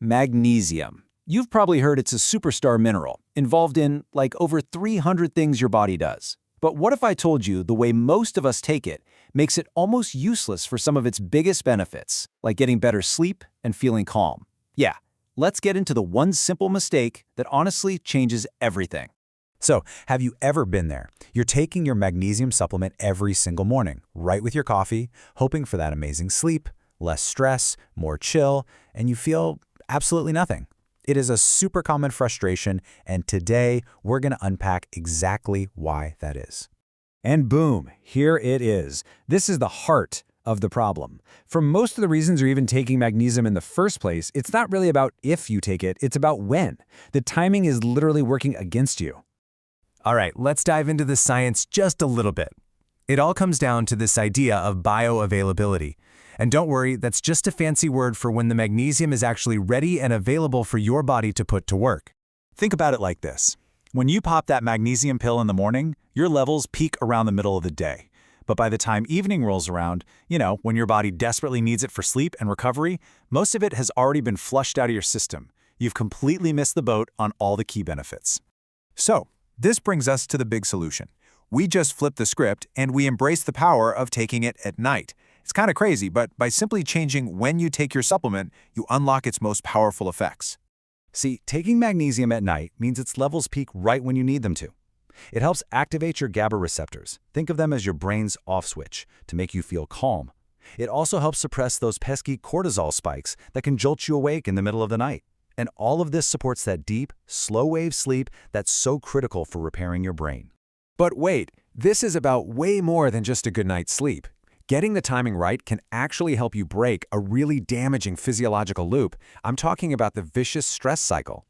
Magnesium. You've probably heard it's a superstar mineral, involved in, like, over 300 things your body does. But what if I told you the way most of us take it makes it almost useless for some of its biggest benefits, like getting better sleep and feeling calm? Yeah, let's get into the one simple mistake that honestly changes everything. So, have you ever been there? You're taking your magnesium supplement every single morning, right with your coffee, hoping for that amazing sleep, less stress, more chill, and you feel absolutely nothing. It is a super common frustration, and today we're going to unpack exactly why that is. And boom, here it is. This is the heart of the problem. For most of the reasons you're even taking magnesium in the first place, it's not really about if you take it, it's about when. The timing is literally working against you. All right, let's dive into the science just a little bit. It all comes down to this idea of bioavailability. And don't worry, that's just a fancy word for when the magnesium is actually ready and available for your body to put to work. Think about it like this. When you pop that magnesium pill in the morning, your levels peak around the middle of the day. But by the time evening rolls around, when your body desperately needs it for sleep and recovery, most of it has already been flushed out of your system. You've completely missed the boat on all the key benefits. So, this brings us to the big solution. We just flip the script and we embrace the power of taking it at night. It's kind of crazy, but by simply changing when you take your supplement, you unlock its most powerful effects. See, taking magnesium at night means its levels peak right when you need them to. It helps activate your GABA receptors. Think of them as your brain's off switch to make you feel calm. It also helps suppress those pesky cortisol spikes that can jolt you awake in the middle of the night. And all of this supports that deep, slow-wave sleep that's so critical for repairing your brain. But wait, this is about way more than just a good night's sleep. Getting the timing right can actually help you break a really damaging physiological loop. I'm talking about the vicious stress cycle.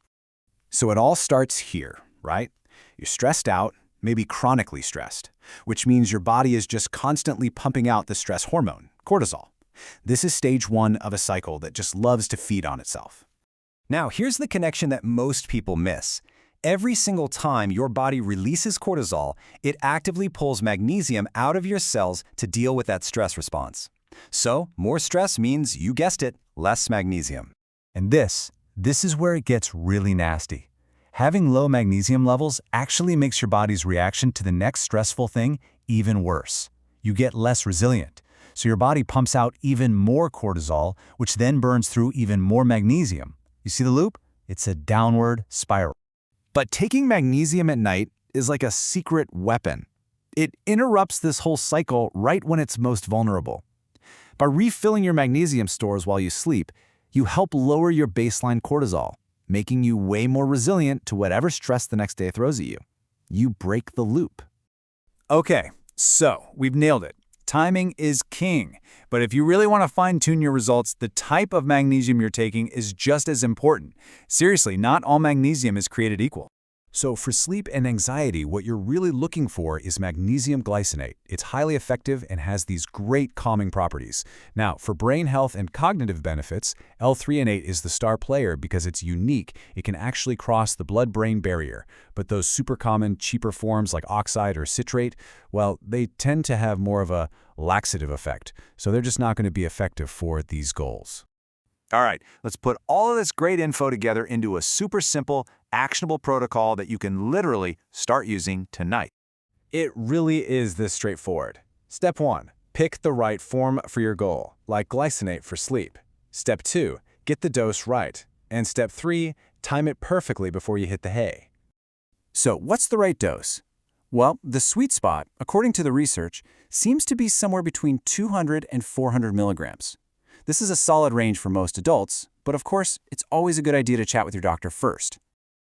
So it all starts here, right? You're stressed out, maybe chronically stressed, which means your body is just constantly pumping out the stress hormone, cortisol. This is stage one of a cycle that just loves to feed on itself. Now, here's the connection that most people miss. Every single time your body releases cortisol, it actively pulls magnesium out of your cells to deal with that stress response. So, more stress means, you guessed it, less magnesium. And this is where it gets really nasty. Having low magnesium levels actually makes your body's reaction to the next stressful thing even worse. You get less resilient, so your body pumps out even more cortisol, which then burns through even more magnesium. You see the loop? It's a downward spiral. But taking magnesium at night is like a secret weapon. It interrupts this whole cycle right when it's most vulnerable. By refilling your magnesium stores while you sleep, you help lower your baseline cortisol, making you way more resilient to whatever stress the next day throws at you. You break the loop. Okay, so we've nailed it. Timing is king. But if you really want to fine-tune your results, the type of magnesium you're taking is just as important. Seriously, not all magnesium is created equal. So for sleep and anxiety, what you're really looking for is magnesium glycinate. It's highly effective and has these great calming properties. Now, for brain health and cognitive benefits, L-Threonate is the star player because it's unique. It can actually cross the blood-brain barrier. But those super common, cheaper forms like Oxide or Citrate, well, they tend to have more of a laxative effect. So they're just not going to be effective for these goals. All right, let's put all of this great info together into a super simple, actionable protocol that you can literally start using tonight. It really is this straightforward. Step 1, pick the right form for your goal, like glycinate for sleep. Step 2, get the dose right. And step 3, time it perfectly before you hit the hay. So what's the right dose? Well, the sweet spot, according to the research, seems to be somewhere between 200 and 400 milligrams. This is a solid range for most adults, but of course, it's always a good idea to chat with your doctor first.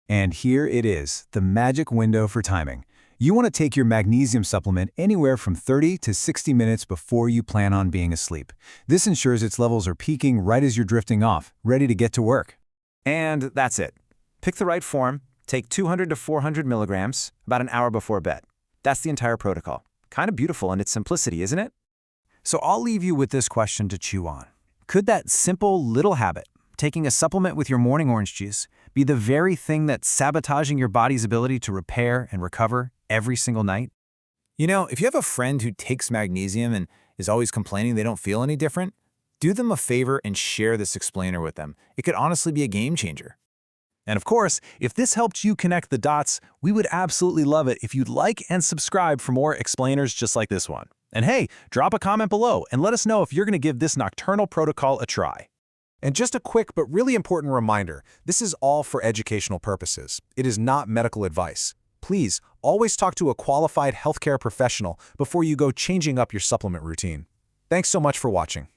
And here it is, the magic window for timing. You want to take your magnesium supplement anywhere from 30 to 60 minutes before you plan on being asleep. This ensures its levels are peaking right as you're drifting off, ready to get to work. And that's it. Pick the right form, take 200 to 400 milligrams about an hour before bed. That's the entire protocol. Kind of beautiful in its simplicity, isn't it? So I'll leave you with this question to chew on. Could that simple little habit, taking a supplement with your morning orange juice, be the very thing that's sabotaging your body's ability to repair and recover every single night? If you have a friend who takes magnesium and is always complaining they don't feel any different, Do them a favor and share this explainer with them. It could honestly be a game changer. And of course, if this helped you connect the dots, we would absolutely love it if you'd like and subscribe for more explainers just like this one. And hey, drop a comment below and let us know if you're going to give this Nocturnal Protocol a try. And just a quick but really important reminder, this is all for educational purposes. It is not medical advice. Please, always talk to a qualified healthcare professional before you go changing up your supplement routine. Thanks so much for watching.